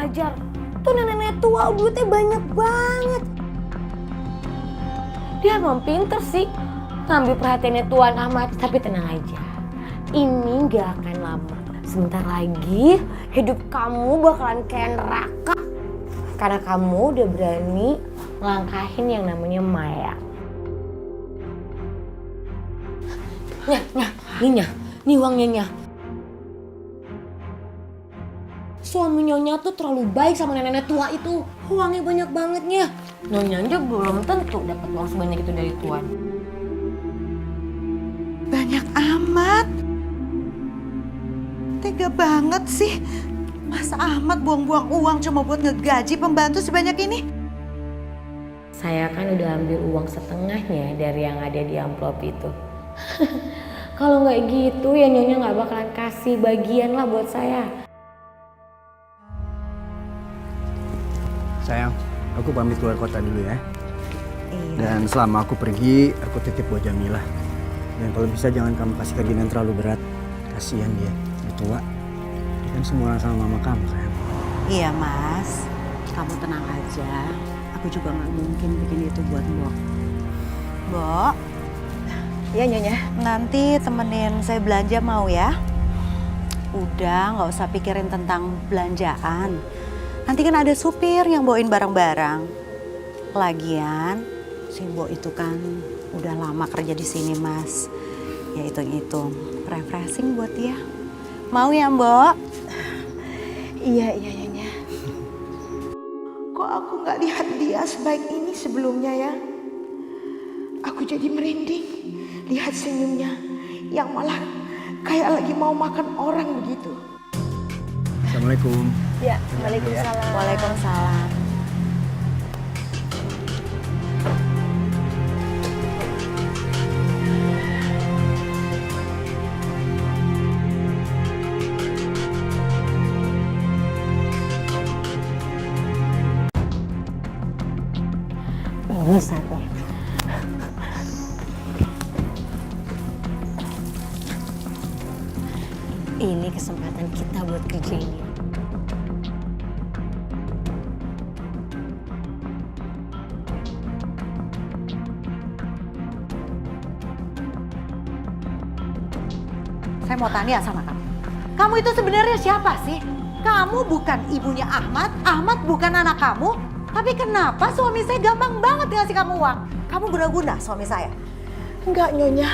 ajar. Tuh nenek tua duitnya banyak banget. Dia emang pinter sih ngambil perhatiannya Tuan Ahmad. Tapi tenang aja, ini gak akan lama. Sebentar lagi hidup kamu bakalan kayak neraka. Karena kamu udah berani ngelangkahin yang namanya Maya. Nih uangnya. Suami Nyonya tuh terlalu baik sama nenek tua itu. Uangnya banyak bangetnya. Nyonya aja belum tentu dapat uang sebanyak itu dari Tuan. Banyak amat. Tega banget sih. Mas Ahmad buang-buang uang cuma buat ngegaji pembantu sebanyak ini. Saya kan udah ambil uang setengahnya dari yang ada di amplop itu. Kalau nggak gitu ya Nyonya nggak bakalan kasih bagian lah buat saya. Sayang, aku pamit keluar kota dulu ya. Iya. Dan selama aku pergi, aku titip buat Jamilah. Dan kalau bisa jangan kamu kasih kerjaan yang terlalu berat. Kasihan dia, udah tua. Dia kan semua sama mama kamu, sayang. Iya Mas, kamu tenang aja. Aku juga nggak mungkin bikin itu buat Mbok. Mbok. Iya Nyonya. Nanti temenin saya belanja mau ya? Udah, nggak usah pikirin tentang belanjaan. Nanti kan ada supir yang bawain barang-barang. Lagian, si Mbok itu kan udah lama kerja di sini Mas. Ya hitung-hitung, refreshing buat dia. Mau ya Mbok? Iya Nyonya. Kok aku nggak lihat dia sebaik ini sebelumnya ya? Aku jadi merinding lihat senyumnya yang malah kayak lagi mau makan orang begitu. Assalamualaikum. Ya, Waalaikumsalam. Waalaikumsalam. Ini saatnya. Ini kesempatan kita buat kerja ini. Saya mau tanya sama kamu. Kamu itu sebenarnya siapa sih? Kamu bukan ibunya Ahmad, Ahmad bukan anak kamu. Tapi kenapa suami saya gampang banget ngasih kamu uang? Kamu guna-guna suami saya. Enggak Nyonya,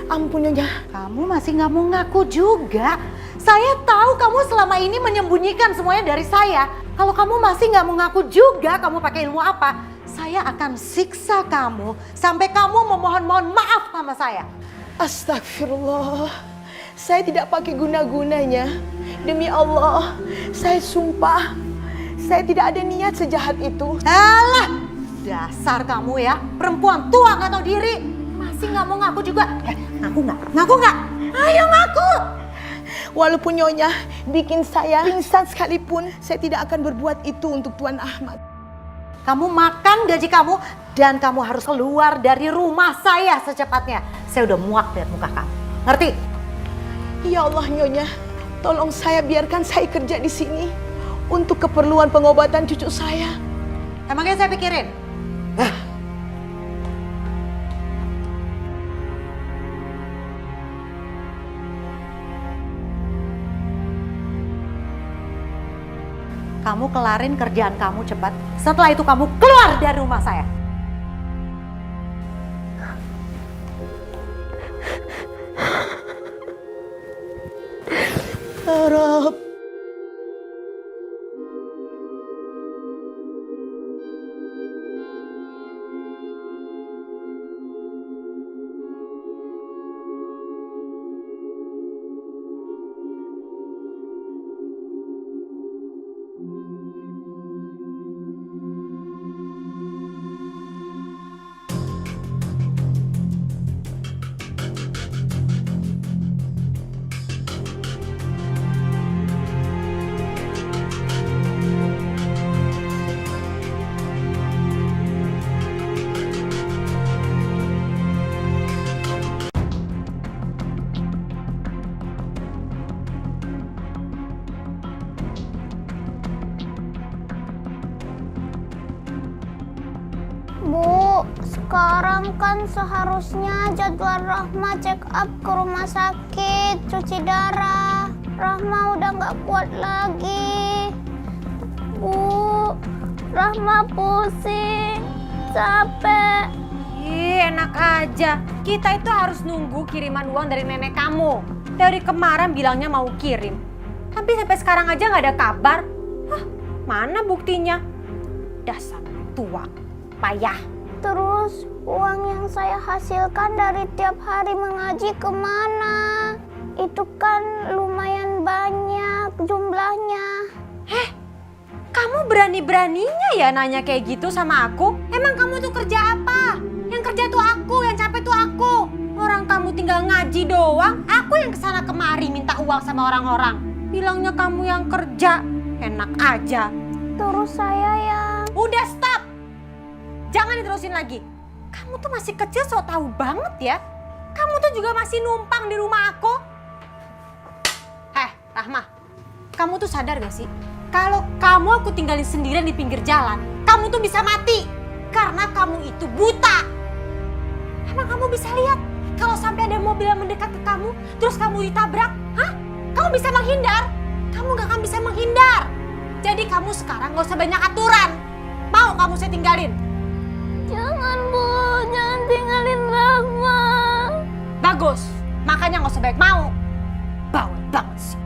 ampun Nyonya. Kamu masih nggak mau ngaku juga. Saya tahu kamu selama ini menyembunyikan semuanya dari saya. Kalau kamu masih nggak mau ngaku juga, kamu pakai ilmu apa? Saya akan siksa kamu sampai kamu memohon-mohon maaf sama saya. Astagfirullah, saya tidak pakai guna-gunanya. Demi Allah, saya sumpah, saya tidak ada niat sejahat itu. Alah, dasar kamu ya, perempuan tua nggak tahu diri. Masih nggak mau ngaku juga. Ngaku nggak? Ngaku nggak? Ayo ngaku! Walaupun Nyonya bikin saya pingsan sekalipun, saya tidak akan berbuat itu untuk Tuan Ahmad. Kamu makan gaji kamu dan kamu harus keluar dari rumah saya secepatnya. Saya udah muak lihat muka kamu. Ngerti? Ya Allah Nyonya, tolong saya biarkan saya kerja di sini untuk keperluan pengobatan cucu saya. Emangnya saya pikirin? Kamu kelarin kerjaan kamu cepat. Setelah itu kamu keluar dari rumah saya. Rob. Sekarang kan seharusnya jadwal Rahma check up ke rumah sakit, cuci darah. Rahma udah nggak kuat lagi. Bu, Rahma pusing, capek. Ih, enak aja. Kita itu harus nunggu kiriman uang dari nenek kamu. Dari kemarin bilangnya mau kirim. Tapi sampai sekarang aja nggak ada kabar. Hah, mana buktinya? Dasar tua, payah. Terus uang yang saya hasilkan dari tiap hari mengaji kemana? Itu kan lumayan banyak jumlahnya. Kamu berani-beraninya ya nanya kayak gitu sama aku? Emang kamu tuh kerja apa? Yang kerja tuh aku, yang capek tuh aku. Orang kamu tinggal ngaji doang, aku yang kesana kemari minta uang sama orang-orang. Bilangnya kamu yang kerja, enak aja. Terus saya yang... Udah stop! Jangan diterusin lagi. Kamu tuh masih kecil so tahu banget ya. Kamu tuh juga masih numpang di rumah aku. Rahma, kamu tuh sadar gak sih? Kalau kamu aku tinggalin sendirian di pinggir jalan, kamu tuh bisa mati. Karena kamu itu buta. Emang kamu bisa lihat kalau sampai ada mobil yang mendekat ke kamu, terus kamu ditabrak? Hah? Kamu bisa menghindar? Kamu gak akan bisa menghindar. Jadi kamu sekarang gak usah banyak aturan. Mau kamu saya tinggalin? Jangan Bu, jangan tinggalin Rahma. Bagus, makanya gak usah banyak mau. Bawel banget sih.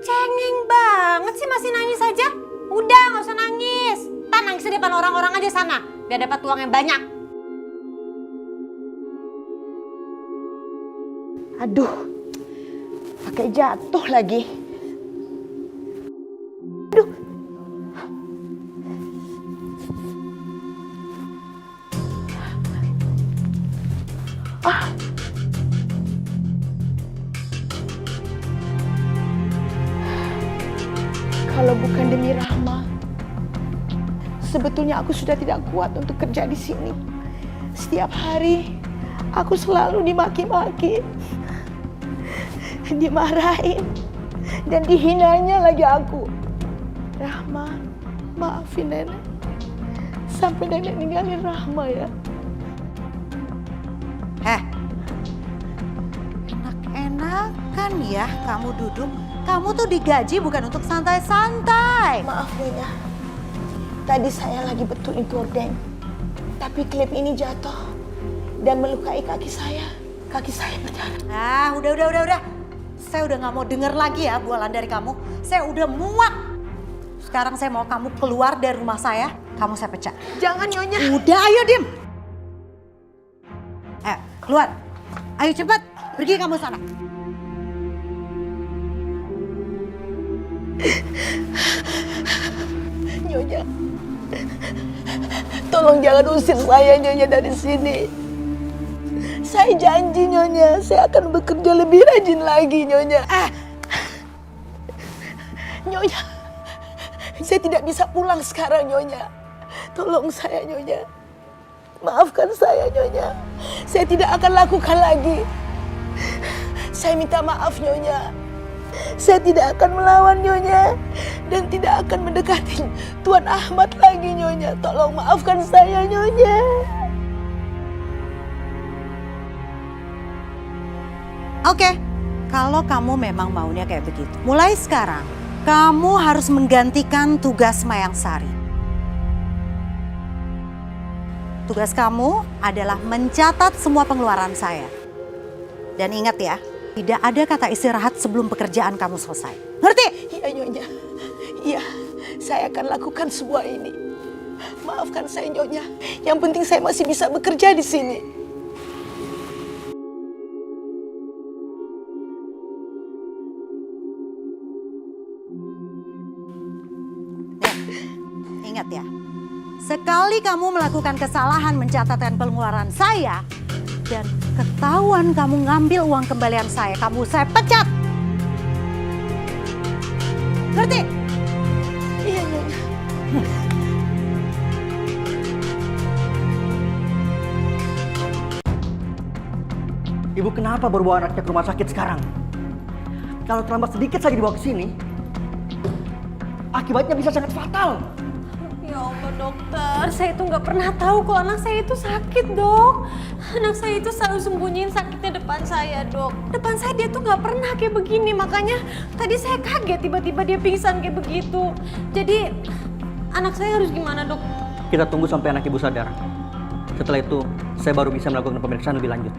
Cengeng banget sih masih nangis aja. Udah gak usah nangis. Ntar nangis di depan orang-orang aja sana. Biar dapat uang yang banyak. Aduh, pakai jatuh lagi. Aduh. Kalau bukan demi Rahma, sebetulnya aku sudah tidak kuat untuk kerja di sini. Setiap hari aku selalu dimaki-maki, dimarahin, dan dihinanya lagi aku. Rahma, maafin nenek. Sampai nenek ninggalin Rahma ya. Enak-enakan ya kamu duduk. Kamu tuh digaji bukan untuk santai-santai. Maaf Nyonya, tadi saya lagi betulin gorden, tapi klip ini jatuh dan melukai kaki saya. Kaki saya berdarah. Udah. Saya udah gak mau denger lagi ya bualan dari kamu. Saya udah muak. Sekarang saya mau kamu keluar dari rumah saya. Kamu saya pecat. Jangan Nyonya. Udah, ayo Dim. Keluar. Ayo cepat, pergi kamu sana. Nyonya, tolong jangan usir saya Nyonya dari sini. Saya janji Nyonya, saya akan bekerja lebih rajin lagi Nyonya. Nyonya, saya tidak bisa pulang sekarang Nyonya. Tolong saya Nyonya. Maafkan saya Nyonya. Saya tidak akan lakukan lagi. Saya minta maaf Nyonya. Saya tidak akan melawan Nyonya dan tidak akan mendekati Tuan Ahmad lagi Nyonya. Tolong maafkan saya Nyonya. Oke, kalau kamu memang maunya kayak begitu. Mulai sekarang, kamu harus menggantikan tugas Mayang Sari. Tugas kamu adalah mencatat semua pengeluaran saya. Dan ingat ya, tidak ada kata istirahat sebelum pekerjaan kamu selesai. Ngerti? Iya Nyonya. Iya, saya akan lakukan semua ini. Maafkan saya Nyonya. Yang penting saya masih bisa bekerja di sini. Ingat ya, sekali kamu melakukan kesalahan mencatatkan pengeluaran saya dan ketahuan kamu ngambil uang kembalian saya, kamu saya pecat. Ngerti? Iya Nyonya. Ibu kenapa baru bawa anaknya ke rumah sakit sekarang? Kalau terlambat sedikit saja dibawa ke sini, Akibatnya bisa sangat fatal. Ya Allah dokter, saya itu nggak pernah tahu kalau anak saya itu sakit dok. Anak saya itu selalu sembunyiin sakitnya depan saya dok. Depan saya dia tuh nggak pernah kayak begini, makanya tadi saya kaget tiba-tiba dia pingsan kayak begitu. Jadi anak saya harus gimana dok? Kita tunggu sampai anak ibu sadar. Setelah itu, saya baru bisa melakukan pemeriksaan lebih lanjut.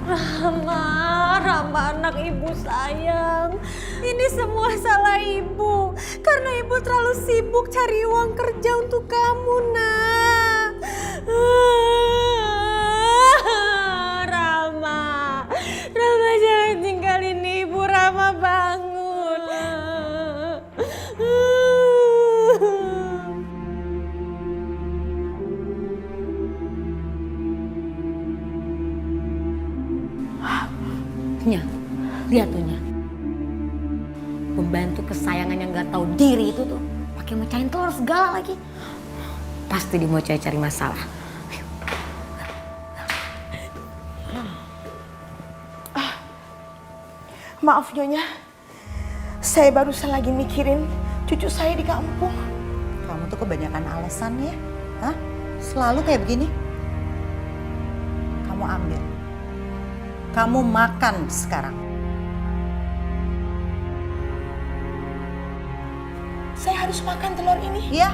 Rama anak ibu sayang. Ini semua salah ibu. Karena ibu terlalu sibuk cari uang kerja untuk kamu, nak. Rama jangan tinggalin ibu, Rama bangun. Nya, lihat tuh Nya. Pembantu kesayangan yang nggak tahu diri itu tuh pakai mecahin telur segala lagi. Pasti dia mau cari masalah. Maaf Nyonya, saya barusan lagi mikirin cucu saya di kampung. Kamu tuh kebanyakan alasan ya. Hah? Selalu kayak begini. Kamu ambil. Kamu makan sekarang. Saya harus makan telur ini. Iya.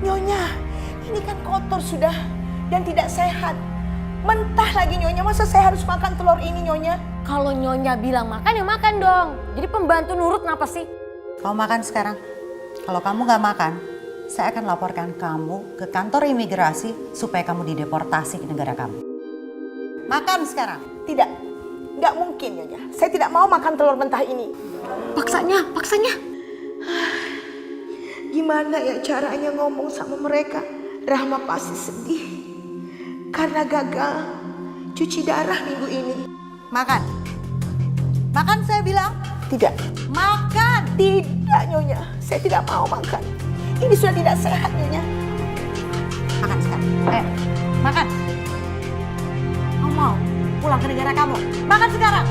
Nyonya, ini kan kotor sudah dan tidak sehat. Mentah lagi Nyonya, masa saya harus makan telur ini Nyonya? Kalau Nyonya bilang makan ya makan dong. Jadi pembantu nurut kenapa sih? Kamu makan sekarang. Kalau kamu nggak makan, saya akan laporkan kamu ke kantor imigrasi supaya kamu dideportasi ke negara kamu. Makan sekarang. Tidak, nggak mungkin Nyonya. Saya tidak mau makan telur mentah ini. Paksanya. Gimana ya caranya ngomong sama mereka? Rahma pasti sedih karena gagal cuci darah minggu ini. Makan. Makan saya bilang. Tidak, Makan. tidak Nyonya. Saya tidak mau makan. Ini sudah tidak sehat Nyonya. Makan sekarang. Ayo, makan. Kamu mau pulang ke negara kamu? Makan sekarang.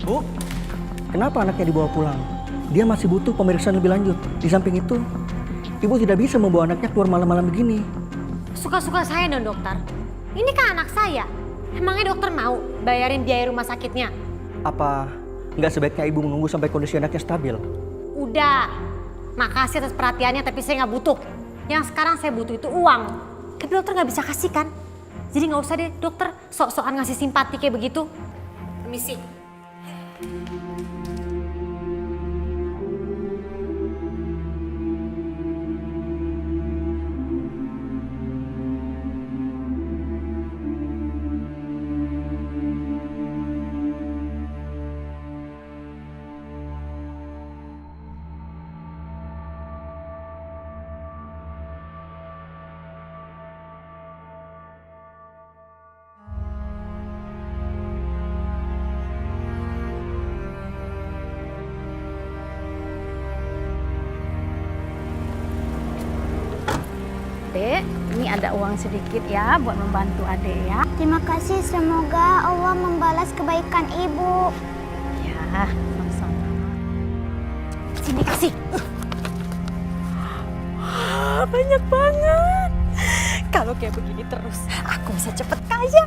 Bu, kenapa anaknya dibawa pulang? Dia masih butuh pemeriksaan lebih lanjut. Di samping itu, ibu tidak bisa membawa anaknya keluar malam-malam begini. Suka-suka saya dong dokter. Ini kan anak saya. Emangnya dokter mau bayarin biaya rumah sakitnya? Apa nggak sebaiknya ibu menunggu sampai kondisi anaknya stabil? Udah. Makasih atas perhatiannya tapi saya nggak butuh. Yang sekarang saya butuh itu uang. Tapi dokter nggak bisa kasih kan? Jadi nggak usah deh dokter sok-sokan ngasih simpati kayak begitu. Permisi. Dek, ini ada uang sedikit ya buat membantu adek ya. Terima kasih, semoga Allah membalas kebaikan ibu. Ya, sama-sama. Sini kasih. Banyak banget. Kalau kayak begini terus, aku bisa cepet kaya.